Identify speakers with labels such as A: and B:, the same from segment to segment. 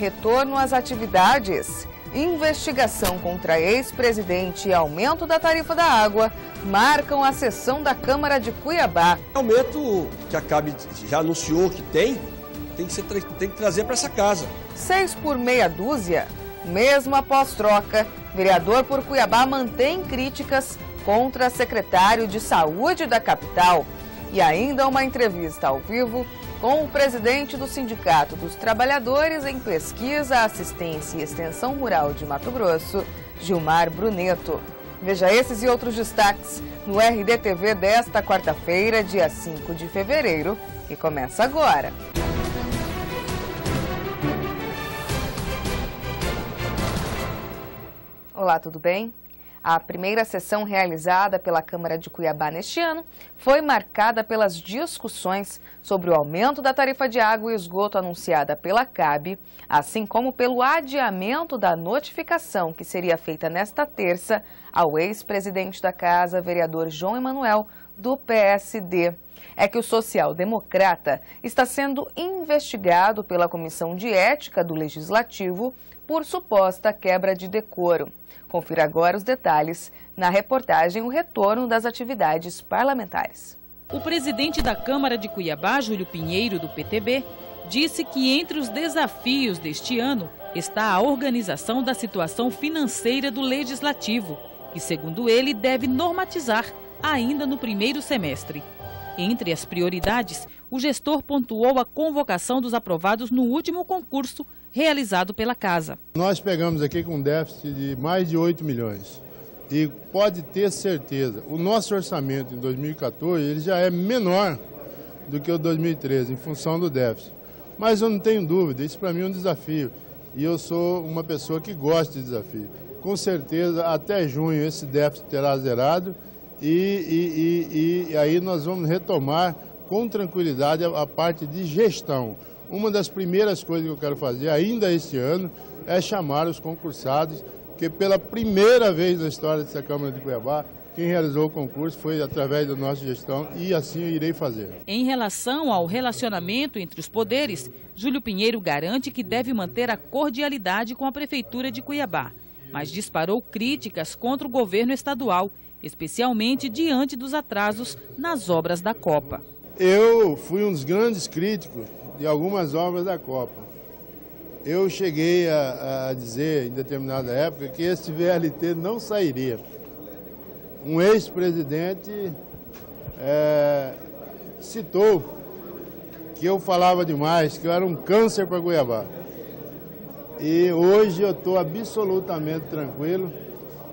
A: Retorno às atividades. Investigação contra ex-presidente e aumento da tarifa da água marcam a sessão da Câmara de Cuiabá.
B: Aumento que a CAB já anunciou que tem que trazer para essa casa.
A: 6 por meia dúzia. Mesmo após troca, vereador por Cuiabá mantém críticas contra secretário de Saúde da capital. E ainda uma entrevista ao vivo com o presidente do Sindicato dos Trabalhadores em Pesquisa, Assistência e Extensão Rural de Mato Grosso, Gilmar Bruneto. Veja esses e outros destaques no RDTV desta quarta-feira, dia 5 de fevereiro, que começa agora. Olá, tudo bem? A primeira sessão realizada pela Câmara de Cuiabá neste ano foi marcada pelas discussões sobre o aumento da tarifa de água e esgoto anunciada pela CAB, assim como pelo adiamento da notificação que seria feita nesta terça ao ex-presidente da Casa, vereador João Emanuel, do PSD. É que o social-democrata está sendo investigado pela Comissão de Ética do Legislativo por suposta quebra de decoro. Confira agora os detalhes na reportagem O Retorno das Atividades Parlamentares.
C: O presidente da Câmara de Cuiabá, Júlio Pinheiro, do PTB, disse que entre os desafios deste ano está a organização da situação financeira do Legislativo, que, segundo ele, deve normatizar ainda no primeiro semestre. Entre as prioridades, o gestor pontuou a convocação dos aprovados no último concurso realizado pela Casa.
D: Nós pegamos aqui com um déficit de mais de 8 milhões e pode ter certeza, o nosso orçamento em 2014 ele já é menor do que o 2013 em função do déficit. Mas eu não tenho dúvida, isso para mim é um desafio e eu sou uma pessoa que gosta de desafio. Com certeza até junho esse déficit terá zerado e aí nós vamos retomar com tranquilidade a parte de gestão. Uma das primeiras coisas que eu quero fazer ainda este ano é chamar os concursados, porque pela primeira vez na história dessa Câmara de Cuiabá, quem realizou o concurso foi através da nossa gestão e assim eu irei fazer.
C: Em relação ao relacionamento entre os poderes, Júlio Pinheiro garante que deve manter a cordialidade com a Prefeitura de Cuiabá, mas disparou críticas contra o governo estadual, especialmente diante dos atrasos nas obras da Copa.
D: Eu fui um dos grandes críticos de algumas obras da Copa. Eu cheguei a dizer, em determinada época, que esse VLT não sairia. Um ex-presidente citou que eu falava demais, que eu era um câncer para Cuiabá. E hoje eu estou absolutamente tranquilo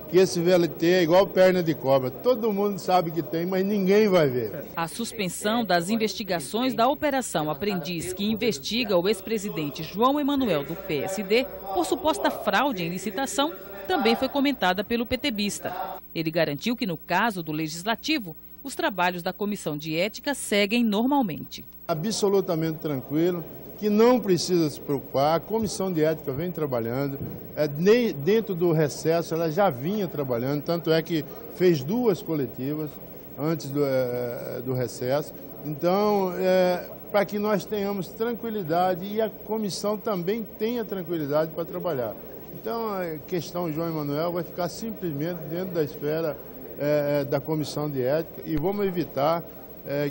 D: que esse VLT é igual perna de cobra. Todo mundo sabe que tem, mas ninguém vai ver.
C: A suspensão das investigações da Operação Aprendiz, que investiga o ex-presidente João Emanuel do PSD por suposta fraude em licitação, também foi comentada pelo PTBista. Ele garantiu que, no caso do Legislativo, os trabalhos da Comissão de Ética seguem normalmente.
D: Absolutamente tranquilo, que não precisa se preocupar, a Comissão de Ética vem trabalhando, dentro do recesso ela já vinha trabalhando, tanto é que fez 2 coletivas antes do recesso. Então, para que nós tenhamos tranquilidade e a comissão também tenha tranquilidade para trabalhar. Então, a questão João Emanuel vai ficar simplesmente dentro da esfera da Comissão de Ética e vamos evitar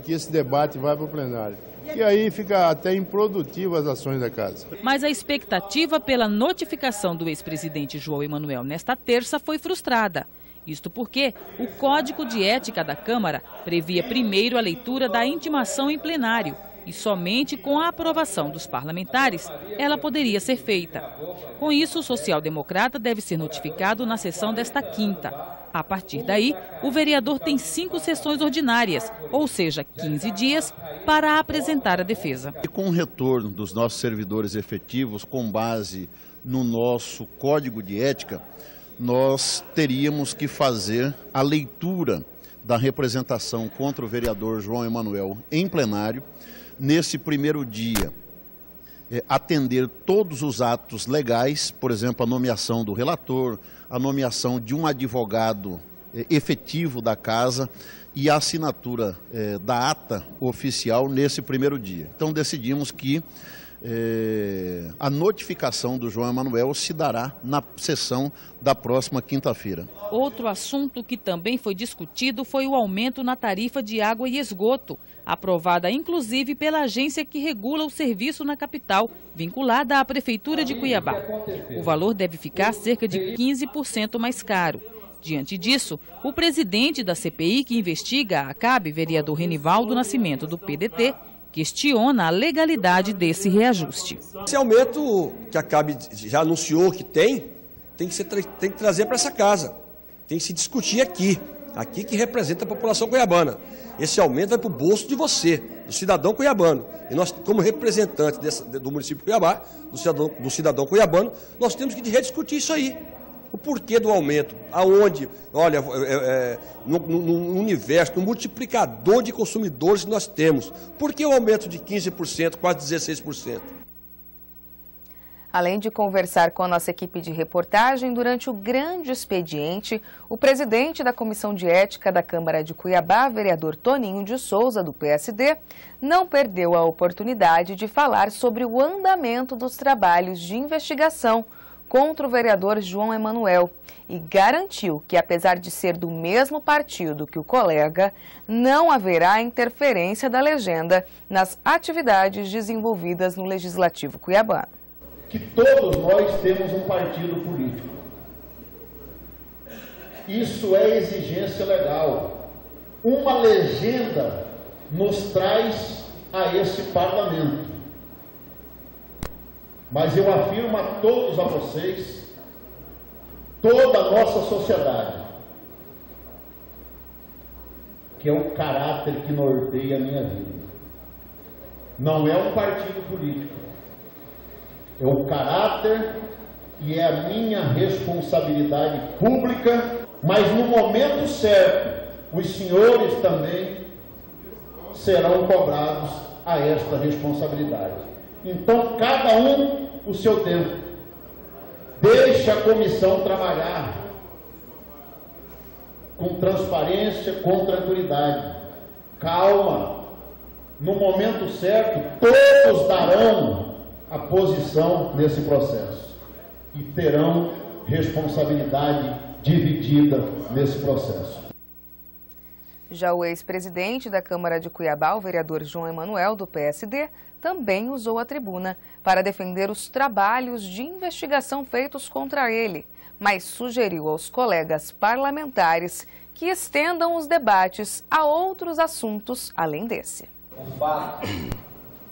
D: que esse debate vá para o plenário. E aí fica até improdutiva as ações da Casa.
C: Mas a expectativa pela notificação do ex-presidente João Emanuel nesta terça foi frustrada. Isto porque o Código de Ética da Câmara previa primeiro a leitura da intimação em plenário e somente com a aprovação dos parlamentares ela poderia ser feita. Com isso, o social-democrata deve ser notificado na sessão desta quinta. A partir daí, o vereador tem 5 sessões ordinárias, ou seja, 15 dias, para apresentar a defesa.
E: E com o retorno dos nossos servidores efetivos, com base no nosso Código de Ética, nós teríamos que fazer a leitura da representação contra o vereador João Emanuel em plenário. Nesse primeiro dia, atender todos os atos legais, por exemplo, a nomeação do relator, a nomeação de um advogado efetivo da Casa e a assinatura da ata oficial nesse primeiro dia. Então decidimos que a notificação do João Emanuel se dará na sessão da próxima quinta-feira.
C: Outro assunto que também foi discutido foi o aumento na tarifa de água e esgoto, aprovada inclusive pela agência que regula o serviço na capital, vinculada à Prefeitura de Cuiabá. O valor deve ficar cerca de 15% mais caro. Diante disso, o presidente da CPI que investiga a ACAB, vereador Renivaldo Nascimento, do PDT, questiona a legalidade desse reajuste.
B: Esse aumento que a ACAB já anunciou que tem que trazer para essa casa, tem que se discutir aqui que representa a população cuiabana. Esse aumento vai para o bolso de você, do cidadão cuiabano. E nós, como representantes do município de Cuiabá, do cidadão cuiabano, nós temos que rediscutir isso aí. O porquê do aumento, aonde, olha, no universo, no multiplicador de consumidores que nós temos. Por que o aumento de 15%, quase 16%?
A: Além de conversar com a nossa equipe de reportagem durante o grande expediente, o presidente da Comissão de Ética da Câmara de Cuiabá, vereador Toninho de Souza, do PSD, não perdeu a oportunidade de falar sobre o andamento dos trabalhos de investigação contra o vereador João Emanuel e garantiu que, apesar de ser do mesmo partido que o colega, não haverá interferência da legenda nas atividades desenvolvidas no Legislativo cuiabano.
F: Que todos nós temos um partido político. Isso é exigência legal. Uma legenda nos traz a esse parlamento. Mas eu afirmo a todos, a vocês, toda a nossa sociedade, que é o caráter que norteia a minha vida. Não é um partido político, é o caráter e é a minha responsabilidade pública, mas no momento certo, os senhores também serão cobrados a esta responsabilidade. Então, cada um o seu tempo. Deixe a comissão trabalhar com transparência, com tranquilidade. Calma. No momento certo, todos darão a posição nesse processo e terão responsabilidade dividida nesse processo.
A: Já o ex-presidente da Câmara de Cuiabá, o vereador João Emanuel, do PSD, também usou a tribuna para defender os trabalhos de investigação feitos contra ele, mas sugeriu aos colegas parlamentares que estendam os debates a outros assuntos além desse.
G: O fato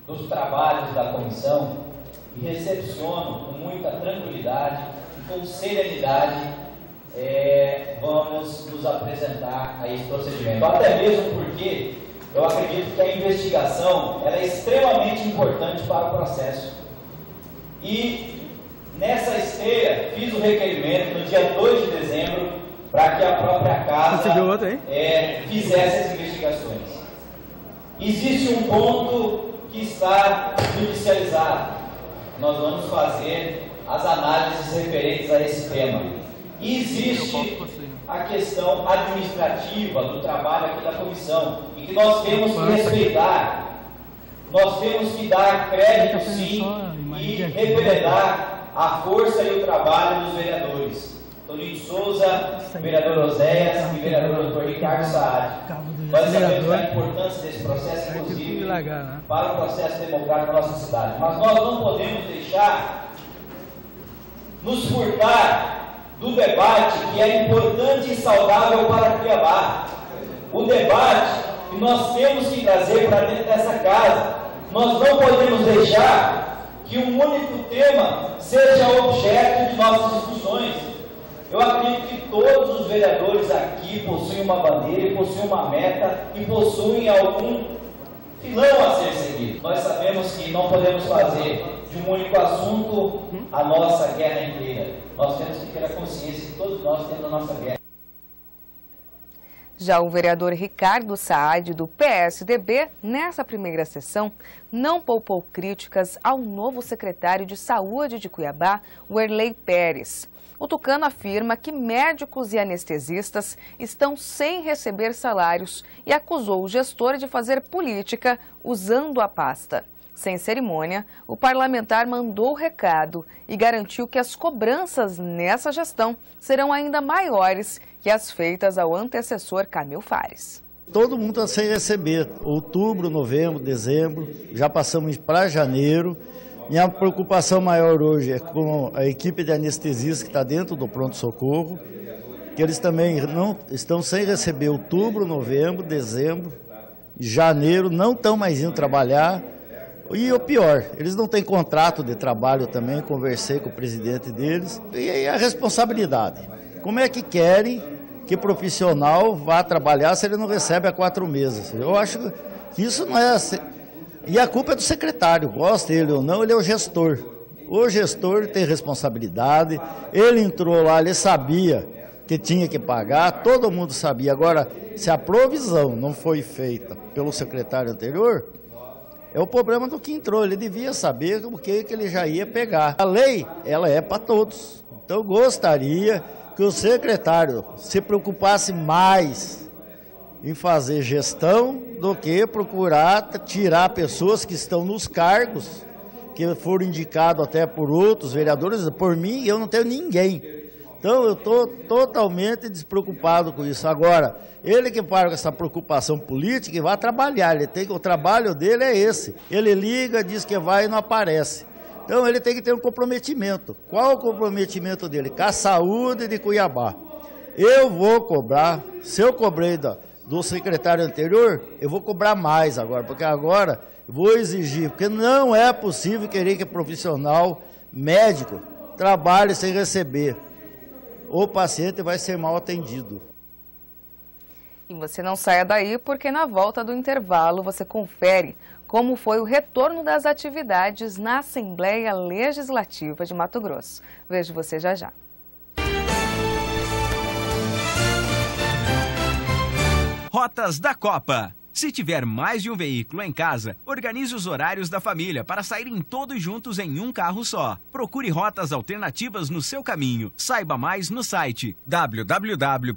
G: dos trabalhos da comissão e recepciono com muita tranquilidade e com serenidade vamos nos apresentar a esse procedimento. Até mesmo porque eu acredito que a investigação ela é extremamente importante para o processo. E nessa esteira fiz o requerimento no dia 2 de dezembro para que a própria casa fizesse as investigações. Existe um ponto que está judicializado. Nós vamos fazer as análises referentes a esse tema. E existe a questão administrativa do trabalho aqui da comissão e que nós temos que respeitar. Nós temos que dar crédito, sim, e reverenciar a força e o trabalho dos vereadores. Toninho de Souza, vereador Oséias e vereador Dr. Ricardo Saad. Nós sabemos da importância desse processo, inclusive, para o processo democrático da nossa cidade. Mas nós não podemos deixar nos furtar do debate que é importante e saudável para Cuiabá. O debate que nós temos que trazer para dentro dessa casa. Nós não podemos deixar que um único tema seja objeto de nossas discussões. Eu acredito que todos os vereadores aqui possuem uma bandeira, e possuem uma meta e possuem algum filão a ser seguido. Nós sabemos que não podemos fazer de um único assunto a nossa guerra inteira. Nós temos que ter a consciência que todos nós temos a nossa guerra.
A: Já o vereador Ricardo Saad, do PSDB, nessa primeira sessão, não poupou críticas ao novo secretário de Saúde de Cuiabá, Werley Pérez. O tucano afirma que médicos e anestesistas estão sem receber salários e acusou o gestor de fazer política usando a pasta. Sem cerimônia, o parlamentar mandou o recado e garantiu que as cobranças nessa gestão serão ainda maiores que as feitas ao antecessor Camil Fares.
H: Todo mundo está sem receber, outubro, novembro, dezembro, já passamos para janeiro. Minha preocupação maior hoje é com a equipe de anestesistas que está dentro do pronto-socorro, que eles também não estão sem receber outubro, novembro, dezembro, janeiro, não estão mais indo trabalhar. E o pior, eles não têm contrato de trabalho também, conversei com o presidente deles. E aí a responsabilidade, como é que querem que profissional vá trabalhar se ele não recebe há 4 meses? Eu acho que isso não é... E a culpa é do secretário, gosta ele ou não, ele é o gestor. O gestor tem responsabilidade, ele entrou lá, ele sabia que tinha que pagar, todo mundo sabia. Agora, se a provisão não foi feita pelo secretário anterior, é o problema do que entrou, ele devia saber o que ele já ia pegar. A lei, ela é para todos, então eu gostaria que o secretário se preocupasse mais em fazer gestão do que procurar tirar pessoas que estão nos cargos, que foram indicados até por outros vereadores. Por mim, eu não tenho ninguém. Então, eu estou totalmente despreocupado com isso. Agora, ele que para com essa preocupação política e vai trabalhar. O trabalho dele é esse. Ele liga, diz que vai e não aparece. Então, ele tem que ter um comprometimento. Qual o comprometimento dele? Com a saúde de Cuiabá. Eu vou cobrar, se eu cobrei do secretário anterior, eu vou cobrar mais agora, porque agora vou exigir, porque não é possível querer que profissional médico trabalhe sem receber. O paciente vai ser mal atendido.
A: E você não saia daí, porque na volta do intervalo você confere como foi o retorno das atividades na Assembleia Legislativa de Mato Grosso. Vejo você já já.
I: Rotas da Copa. Se tiver mais de um veículo em casa, organize os horários da família para saírem todos juntos em um carro só. Procure rotas alternativas no seu caminho. Saiba mais no site www.mt.gov.br.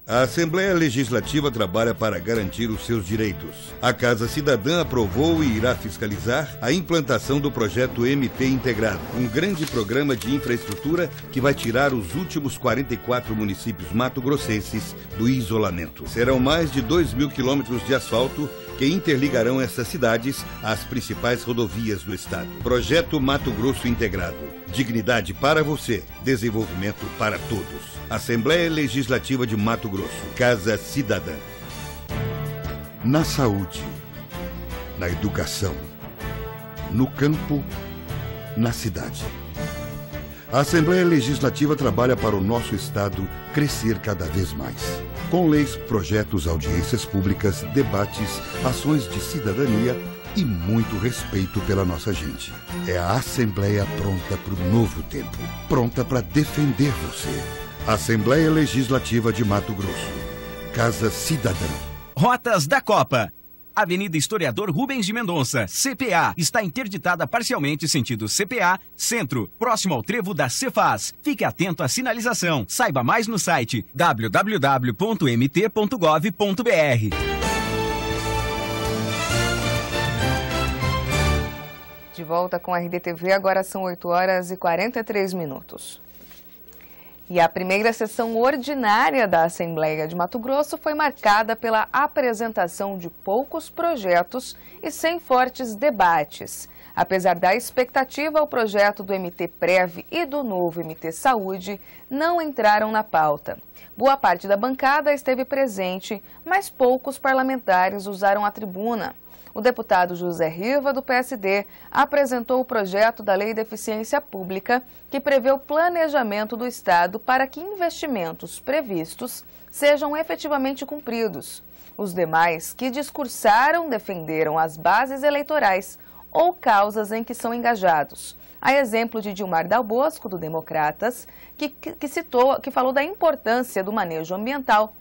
J: A Assembleia Legislativa trabalha para garantir os seus direitos. A Casa Cidadã aprovou e irá fiscalizar a implantação do projeto MT Integrado, um grande programa de infraestrutura que vai tirar os últimos 44 municípios mato-grossenses do isolamento. Serão mais de 2.000 quilômetros de asfalto que interligarão essas cidades às principais rodovias do estado. Projeto Mato Grosso Integrado. Dignidade para você, desenvolvimento para todos. Assembleia Legislativa de Mato Grosso. Casa Cidadã. Na saúde, na educação, no campo, na cidade. A Assembleia Legislativa trabalha para o nosso estado crescer cada vez mais. Com leis, projetos, audiências públicas, debates, ações de cidadania e muito respeito pela nossa gente. É a Assembleia pronta para o novo tempo. Pronta para defender você. Assembleia Legislativa de Mato Grosso. Casa Cidadã.
I: Rotas da Copa. Avenida Historiador Rubens de Mendonça, CPA, está interditada parcialmente sentido CPA, Centro, próximo ao trevo da Cefaz. Fique atento à sinalização. Saiba mais no site www.mt.gov.br.
A: De volta com a RDTV, agora são 8h43. E a primeira sessão ordinária da Assembleia de Mato Grosso foi marcada pela apresentação de poucos projetos e sem fortes debates. Apesar da expectativa, o projeto do MT Prev e do novo MT Saúde não entraram na pauta. Boa parte da bancada esteve presente, mas poucos parlamentares usaram a tribuna. O deputado José Riva, do PSD, apresentou o projeto da Lei de Eficiência Pública, que prevê o planejamento do Estado para que investimentos previstos sejam efetivamente cumpridos. Os demais que discursaram defenderam as bases eleitorais ou causas em que são engajados. A exemplo de Dilmar Dal Bosco, do Democratas, que falou da importância do manejo ambiental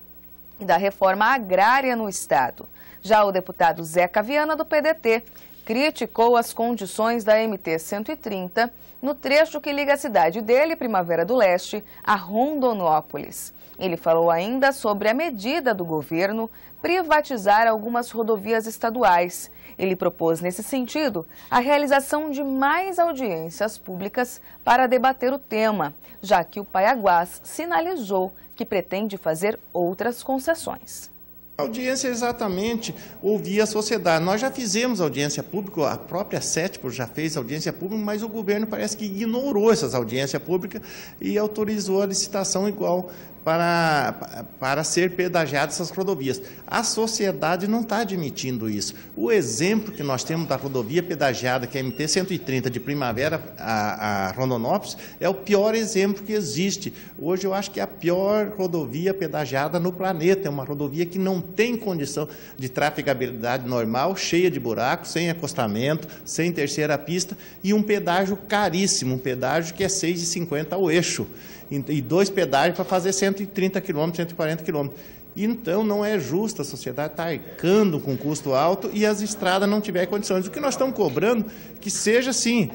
A: e da reforma agrária no Estado. Já o deputado Zeca Viana, do PDT, criticou as condições da MT-130 no trecho que liga a cidade dele, Primavera do Leste, a Rondonópolis. Ele falou ainda sobre a medida do governo privatizar algumas rodovias estaduais. Ele propôs, nesse sentido, a realização de mais audiências públicas para debater o tema, já que o Paiaguás sinalizou que pretende fazer outras concessões.
K: A audiência é exatamente ouvir a sociedade. Nós já fizemos audiência pública, a própria CETPOR já fez audiência pública, mas o governo parece que ignorou essas audiências públicas e autorizou a licitação igual para ser pedagiadas essas rodovias. A sociedade não está admitindo isso. O exemplo que nós temos da rodovia pedagiada, que é a MT-130 de Primavera a Rondonópolis, é o pior exemplo que existe. Hoje eu acho que é a pior rodovia pedagiada no planeta. É uma rodovia que não tem condição de trafegabilidade normal, cheia de buracos, sem acostamento, sem terceira pista e um pedágio caríssimo, um pedágio que é R$ 6,50 ao eixo. E 2 pedágios para fazer 130 km, 140 km. Então, não é justo a sociedade estar arcando com custo alto e as estradas não tiverem condições. O que nós estamos cobrando que seja, sim,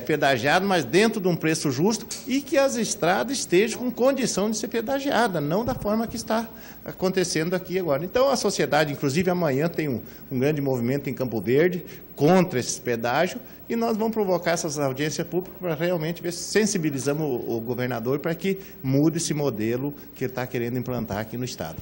K: pedagiado, mas dentro de um preço justo e que as estradas estejam com condição de ser pedagiada, não da forma que está acontecendo aqui agora. Então, a sociedade, inclusive, amanhã tem um grande movimento em Campo Verde contra esse pedágio e nós vamos provocar essas audiências públicas para realmente ver se sensibilizamos o governador para que mude esse modelo que ele está querendo implantar aqui no estado.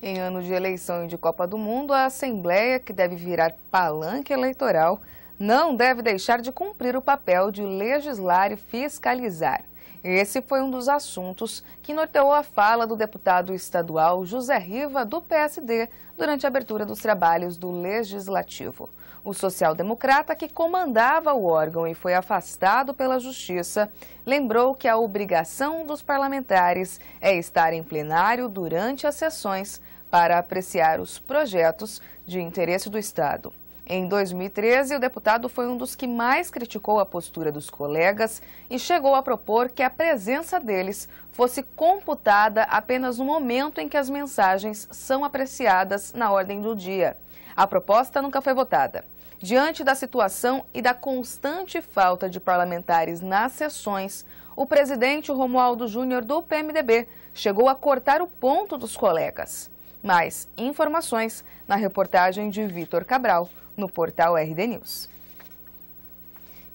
A: Em ano de eleição e de Copa do Mundo, a Assembleia, que deve virar palanque eleitoral, não deve deixar de cumprir o papel de legislar e fiscalizar. Esse foi um dos assuntos que norteou a fala do deputado estadual José Riva, do PSD, durante a abertura dos trabalhos do Legislativo. O social-democrata, que comandava o órgão e foi afastado pela Justiça, lembrou que a obrigação dos parlamentares é estar em plenário durante as sessões para apreciar os projetos de interesse do Estado. Em 2013, o deputado foi um dos que mais criticou a postura dos colegas e chegou a propor que a presença deles fosse computada apenas no momento em que as mensagens são apreciadas na ordem do dia. A proposta nunca foi votada. Diante da situação e da constante falta de parlamentares nas sessões, o presidente Romualdo Júnior, do PMDB, chegou a cortar o ponto dos colegas. Mais informações na reportagem de Vitor Cabral, no portal RD News.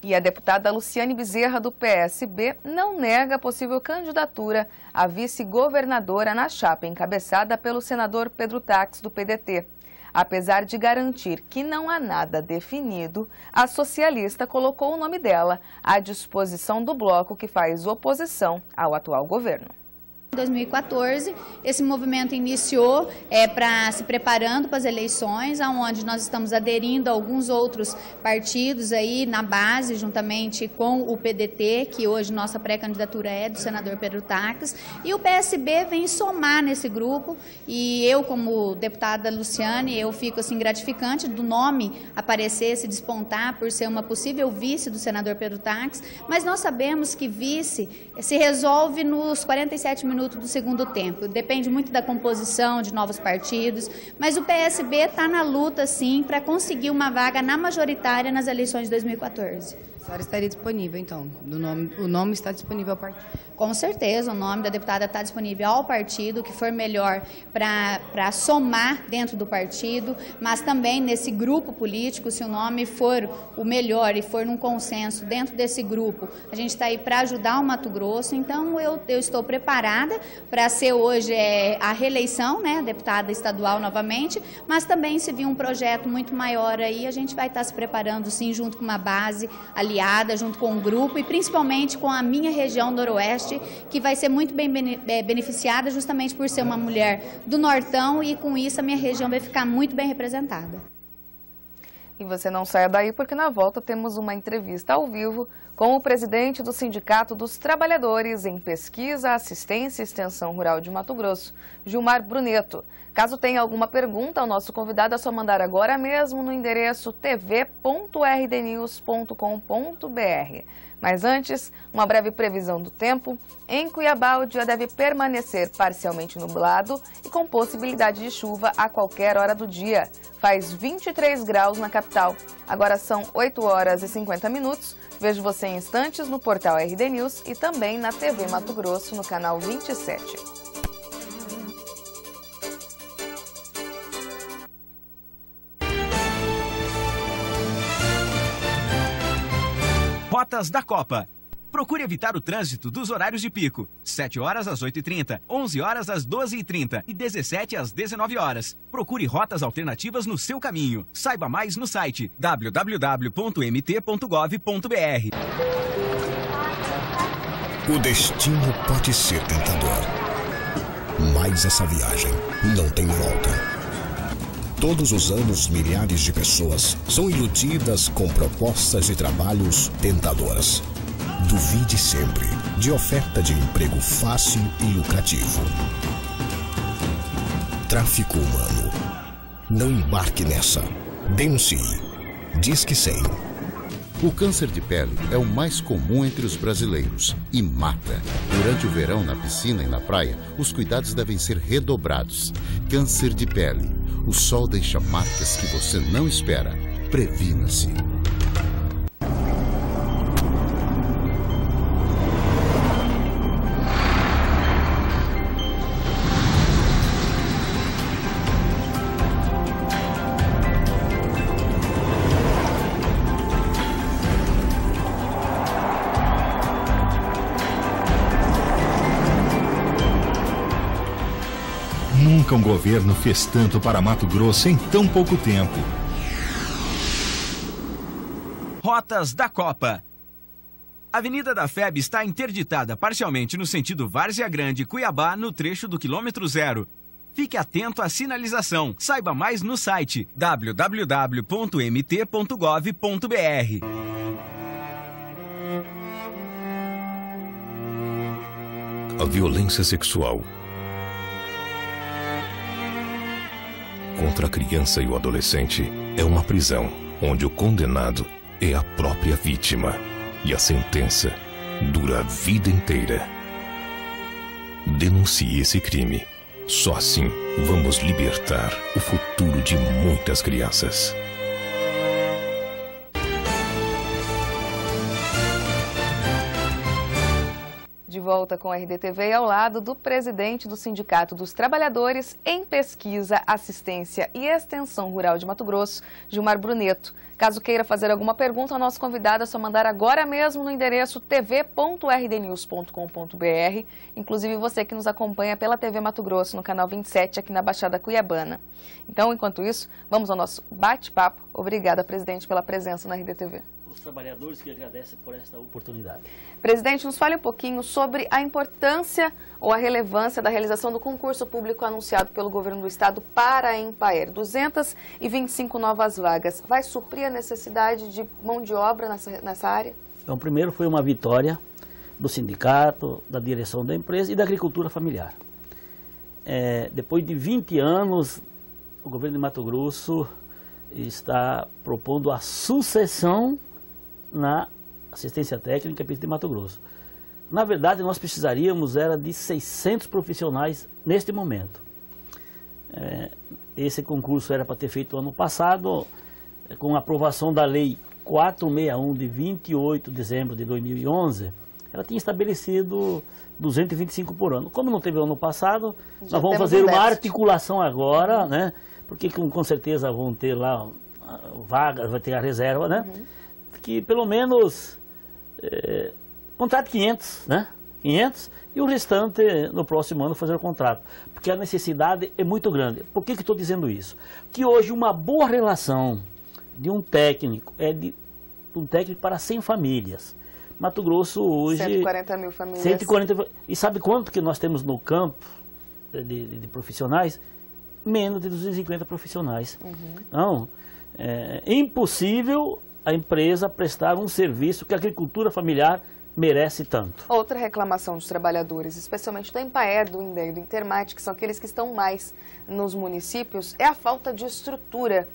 A: E a deputada Luciane Bezerra, do PSB, não nega a possível candidatura a vice-governadora na chapa encabeçada pelo senador Pedro Taques, do PDT. Apesar de garantir que não há nada definido, a socialista colocou o nome dela à disposição do bloco que faz oposição ao atual governo.
L: Em 2014, esse movimento iniciou para se preparando para as eleições, onde nós estamos aderindo a alguns outros partidos aí na base, juntamente com o PDT, que hoje nossa pré-candidatura é do senador Pedro Taques, e o PSB vem somar nesse grupo, e eu, como deputada Luciane, eu fico assim gratificante do nome aparecer, se despontar por ser uma possível vice do senador Pedro Taques, mas nós sabemos que vice se resolve nos 47 minutos do segundo tempo. Depende muito da composição de novos partidos, mas o PSB está na luta, sim, para conseguir uma vaga na majoritária nas eleições de 2014.
M: A senhora estaria disponível, então? O nome está disponível ao partido?
L: Com certeza, o nome da deputada está disponível ao partido, que for melhor para somar dentro do partido, mas também nesse grupo político, se o nome for o melhor e for num consenso dentro desse grupo, a gente está aí para ajudar o Mato Grosso, então eu estou preparada para ser hoje a reeleição, né, deputada estadual novamente, mas também se vir um projeto muito maior aí, a gente vai estar se preparando sim, junto com uma base aliada, junto com um grupo e principalmente com a minha região noroeste, que vai ser muito bem beneficiada justamente por ser uma mulher do Nortão e com isso a minha região vai ficar muito bem representada.
A: E você não saia daí porque na volta temos uma entrevista ao vivo com o presidente do Sindicato dos Trabalhadores em Pesquisa, Assistência e Extensão Rural de Mato Grosso, Gilmar Bruneto. Caso tenha alguma pergunta ao nosso convidado, é só mandar agora mesmo no endereço tv.rdnews.com.br. Mas antes, uma breve previsão do tempo. Em Cuiabá, o dia deve permanecer parcialmente nublado e com possibilidade de chuva a qualquer hora do dia. Faz 23 graus na capital. Agora são 8 horas e 50 minutos. Vejo você em instantes no portal RD News e também na TV Mato Grosso, no canal 27.
I: Rotas da Copa. Procure evitar o trânsito dos horários de pico. 7 horas às 8h30, 11 horas às 12h30 e 17 às 19 horas. Procure rotas alternativas no seu caminho. Saiba mais no site www.mt.gov.br.
N: O destino pode ser tentador, mas essa viagem não tem volta. Todos os anos, milhares de pessoas são iludidas com propostas de trabalhos tentadoras. Duvide sempre de oferta de emprego fácil e lucrativo. Tráfico humano. Não embarque nessa. Denuncie. Disque 100.
O: O câncer de pele é o mais comum entre os brasileiros e mata. Durante o verão, na piscina e na praia, os cuidados devem ser redobrados. Câncer de pele. O sol deixa marcas que você não espera. Previna-se.
P: Nunca um governo fez tanto para Mato Grosso em tão pouco tempo.
I: Rotas da Copa. A Avenida da FEB está interditada parcialmente no sentido Várzea Grande-Cuiabá, no trecho do quilômetro 0. Fique atento à sinalização. Saiba mais no site www.mt.gov.br.
N: A violência sexual contra a criança e o adolescente é uma prisão, onde o condenado é a própria vítima e a sentença dura a vida inteira. Denuncie esse crime. Só assim vamos libertar o futuro de muitas crianças.
A: De volta com a RDTV ao lado do presidente do Sindicato dos Trabalhadores em Pesquisa, Assistência e Extensão Rural de Mato Grosso, Gilmar Bruneto. Caso queira fazer alguma pergunta ao nosso convidado, é só mandar agora mesmo no endereço tv.rdnews.com.br, inclusive você que nos acompanha pela TV Mato Grosso, no canal 27, aqui na Baixada Cuiabana. Então, enquanto isso, vamos ao nosso bate-papo. Obrigada, presidente, pela presença na RDTV.
Q: Os trabalhadores que agradecem por esta oportunidade.
A: Presidente, nos fale um pouquinho sobre a importância ou a relevância da realização do concurso público anunciado pelo governo do estado para a Empaer. 225 novas vagas. Vai suprir a necessidade de mão de obra nessa área?
Q: Então, primeiro foi uma vitória do sindicato, da direção da empresa e da agricultura familiar. Depois de 20 anos, o governo de Mato Grosso está propondo a sucessão na assistência técnica de Mato Grosso. Na verdade, nós precisaríamos de 600 profissionais neste momento. Esse concurso era para ter feito ano passado, com a aprovação da Lei 461 de 28 de dezembro de 2011, ela tinha estabelecido 225 por ano. Como não teve ano passado, nós vamos fazer uma articulação agora, né? Porque com certeza vão ter lá vagas, vai ter a reserva, né? Que pelo menos contrato 500, né? 500 e o restante no próximo ano fazer o contrato. Porque a necessidade é muito grande. Por que estou dizendo isso? Que hoje uma boa relação de um técnico de um técnico para 100 famílias. Mato Grosso hoje...
A: 140 mil famílias.
Q: 140, e sabe quanto que nós temos no campo de profissionais? Menos de 250 profissionais. Então, é impossível a empresa prestar um serviço que a agricultura familiar merece tanto.
A: Outra reclamação dos trabalhadores, especialmente do Empaer, do INDER e do Intermate, que são aqueles que estão mais nos municípios, é a falta de estrutura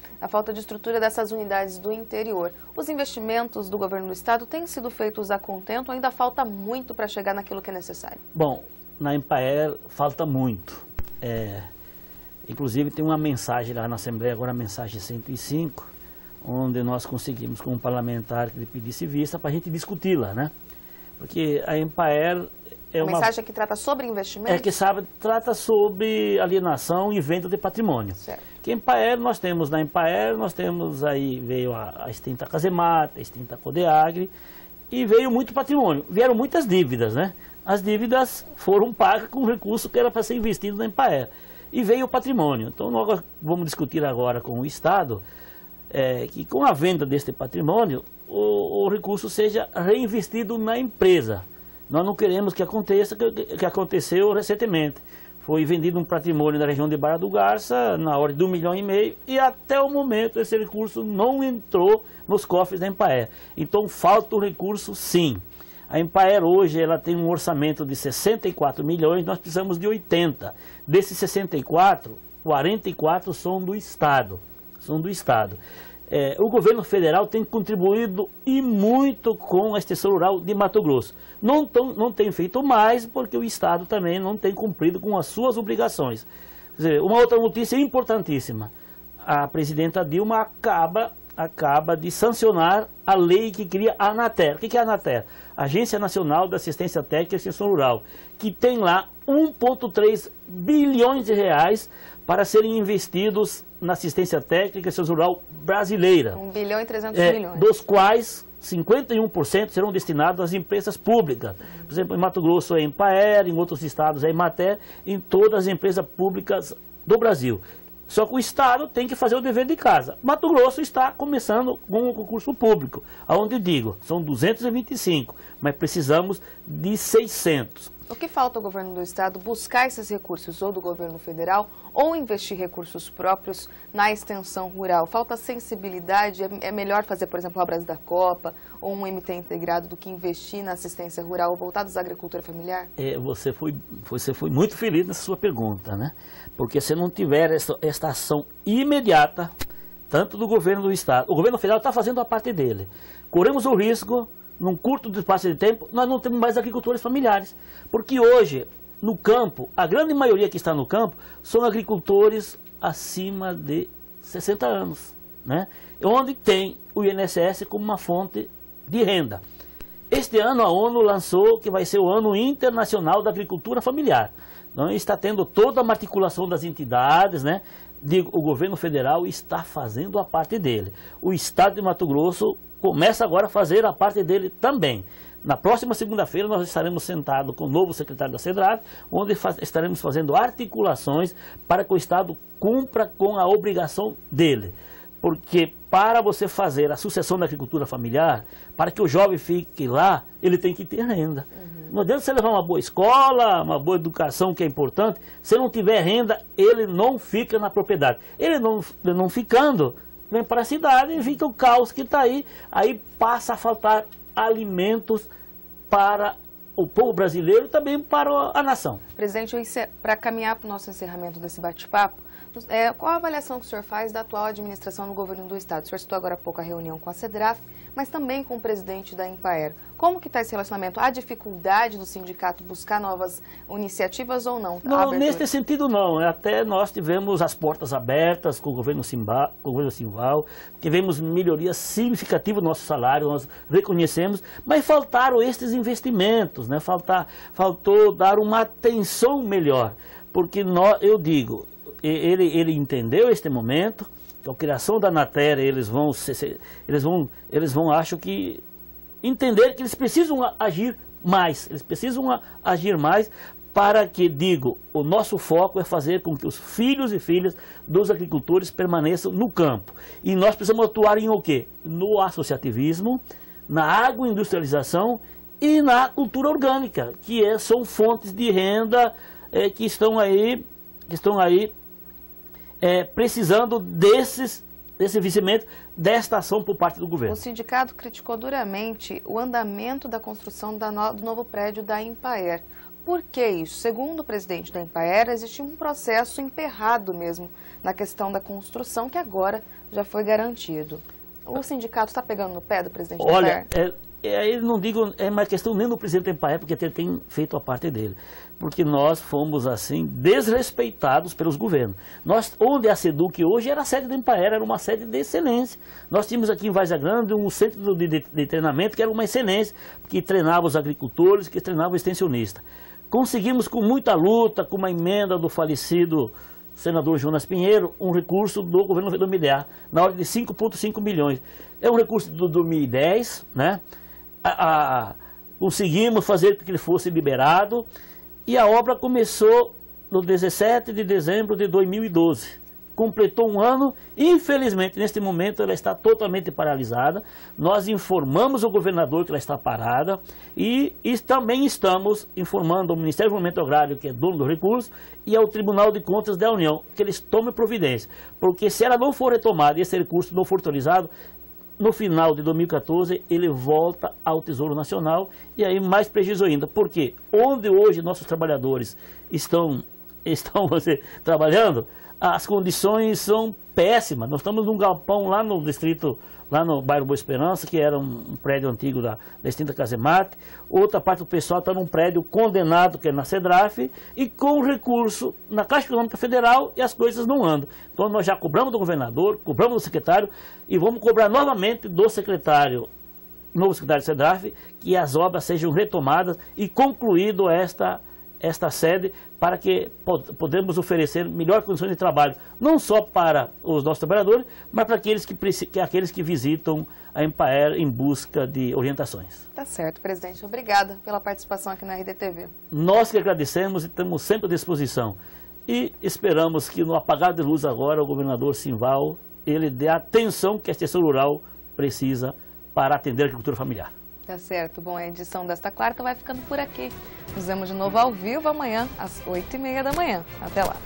A: dessas unidades do interior. Os investimentos do governo do estado têm sido feitos a contento, ainda falta muito para chegar naquilo que é necessário?
Q: Bom, na Empaer falta muito. Inclusive tem uma mensagem lá na Assembleia, agora a mensagem 105, onde nós conseguimos com um parlamentar que lhe pedisse vista para a gente discuti-la, né? Porque a Empaer é uma
A: mensagem que trata sobre investimento?
Q: Trata sobre alienação e venda de patrimônio.
A: Certo.
Q: Que Empaer, na Empaer nós temos aí, veio a extinta Casemate, a extinta Codeagri, e veio muito patrimônio. Vieram muitas dívidas, né? As dívidas foram pagas com recurso que era para ser investido na Empaer. E veio o patrimônio. Então nós vamos discutir agora com o Estado que com a venda deste patrimônio, o recurso seja reinvestido na empresa. Nós não queremos que aconteça o que aconteceu recentemente. Foi vendido um patrimônio na região de Barra do Garça, na ordem de R$1,5 milhão, e até o momento esse recurso não entrou nos cofres da Empaer. Então falta o recurso sim. A Empaer hoje ela tem um orçamento de 64 milhões, nós precisamos de 80. Desses 64, 44 são do Estado. O governo federal tem contribuído e muito com a extensão rural de Mato Grosso. Não tem feito mais porque o Estado também não tem cumprido com as suas obrigações. Quer dizer, uma outra notícia importantíssima. A presidenta Dilma acaba de sancionar a lei que cria a ANATER. O que é a ANATER? Agência Nacional da Assistência Técnica e Extensão Rural, que tem lá 1,3 bilhões de reais para serem investidos na assistência técnica e extensão rural brasileira.
A: 1 bilhão e 300 milhões.
Q: Dos quais 51% serão destinados às empresas públicas. Por exemplo, em Mato Grosso é Empaer, em outros estados é Emater, em todas as empresas públicas do Brasil. Só que o Estado tem que fazer o dever de casa. Mato Grosso está começando com um concurso público, onde digo, são 225, mas precisamos de 600.
A: O que falta ao governo do estado buscar esses recursos ou do governo federal ou investir recursos próprios na extensão rural? Falta sensibilidade? É melhor fazer, por exemplo, obras da Copa ou um MT integrado do que investir na assistência rural voltados à agricultura familiar?
Q: Você foi muito feliz nessa sua pergunta, né? Porque se não tiver esta ação imediata, tanto do governo do estado, o governo federal está fazendo a parte dele. Corremos o risco, num curto espaço de tempo, nós não temos mais agricultores familiares. Porque hoje, no campo, a grande maioria que está no campo são agricultores acima de 60 anos, né? Onde tem o INSS como uma fonte de renda. Este ano a ONU lançou que vai ser o Ano Internacional da Agricultura Familiar. Então, está tendo toda a articulação das entidades, né? O governo federal está fazendo a parte dele. O estado de Mato Grosso começa agora a fazer a parte dele também. Na próxima segunda-feira nós estaremos sentados com o novo secretário da CEDRAV, onde estaremos fazendo articulações para que o estado cumpra com a obrigação dele. Porque para você fazer a sucessão da agricultura familiar, para que o jovem fique lá, ele tem que ter renda. Não adianta você levar uma boa escola, uma boa educação, que é importante. Se não tiver renda, ele não fica na propriedade. Ele não ficando, vem para a cidade e fica o caos que está aí. Aí passa a faltar alimentos para o povo brasileiro e também para a nação.
A: Presidente, para caminhar para o nosso encerramento desse bate-papo, qual a avaliação que o senhor faz da atual administração no governo do estado? O senhor citou agora há pouco a reunião com a CEDRAV, mas também com o presidente da Empaer. Como que está esse relacionamento? Há dificuldade do sindicato buscar novas iniciativas ou não?
Q: Não, nesse sentido não. Até nós tivemos as portas abertas com o governo Simval, tivemos melhorias significativas no nosso salário, nós reconhecemos, mas faltaram estes investimentos, né? Faltou dar uma atenção melhor, porque eu digo, ele entendeu este momento, que a criação da ANATER, eles vão, acho que, entender que eles precisam agir mais, para que, o nosso foco é fazer com que os filhos e filhas dos agricultores permaneçam no campo. E nós precisamos atuar em o quê? No associativismo, na agroindustrialização e na cultura orgânica, que são fontes de renda que estão aí precisando desses esse vencimento desta ação por parte do governo.
A: O sindicato criticou duramente o andamento da construção do novo prédio da Empaer. Por que isso? Segundo o presidente da Empaer, existe um processo emperrado mesmo na questão da construção, que agora já foi garantido. O sindicato está pegando no pé do presidente da Empaer?
Q: Olha, não digo, é uma questão nem do presidente da Empaer, porque ele tem feito a parte dele. Porque nós fomos, assim, desrespeitados pelos governos. Onde a SEDUC hoje era a sede da Empaer, era uma sede de excelência. Nós tínhamos aqui em Várzea Grande um centro de treinamento que era uma excelência, que treinava os agricultores, que treinava o extensionista. Conseguimos, com muita luta, com uma emenda do falecido senador Jonas Pinheiro, um recurso do governo do MDA, na ordem de 5,5 milhões. É um recurso do 2010, né? Conseguimos fazer com que ele fosse liberado e a obra começou no 17 de dezembro de 2012. Completou um ano, infelizmente, neste momento ela está totalmente paralisada. Nós informamos o governador que ela está parada e também estamos informando ao Ministério do Desenvolvimento Agrário, que é dono do recurso, e ao Tribunal de Contas da União, que eles tomem providência. Porque se ela não for retomada e esse recurso não for autorizado, no final de 2014 ele volta ao Tesouro Nacional e aí mais prejuízo ainda. Porque onde hoje nossos trabalhadores estão trabalhando, as condições são péssimas. Nós estamos num galpão lá no distrito, lá no bairro Boa Esperança, que era um prédio antigo da extinta Casemate. Outra parte do pessoal está num prédio condenado, que é na CEDRAF, e com recurso na Caixa Econômica Federal e as coisas não andam. Então nós já cobramos do governador, cobramos do secretário e vamos cobrar novamente do secretário, novo secretário de CEDRAF, que as obras sejam retomadas e concluído esta sede para que podemos oferecer melhores condições de trabalho, não só para os nossos trabalhadores, mas para aqueles que visitam a Empaer em busca de orientações.
A: Tá certo, presidente. Obrigada pela participação aqui na RDTV.
Q: Nós que agradecemos e estamos sempre à disposição. E esperamos que no apagar de luz agora o governador Simval, ele dê a atenção que a extensão rural precisa para atender a agricultura familiar.
A: Tá certo. Bom, a edição desta quarta vai ficando por aqui. Nos vemos de novo ao vivo amanhã, às 8h30 da manhã. Até lá.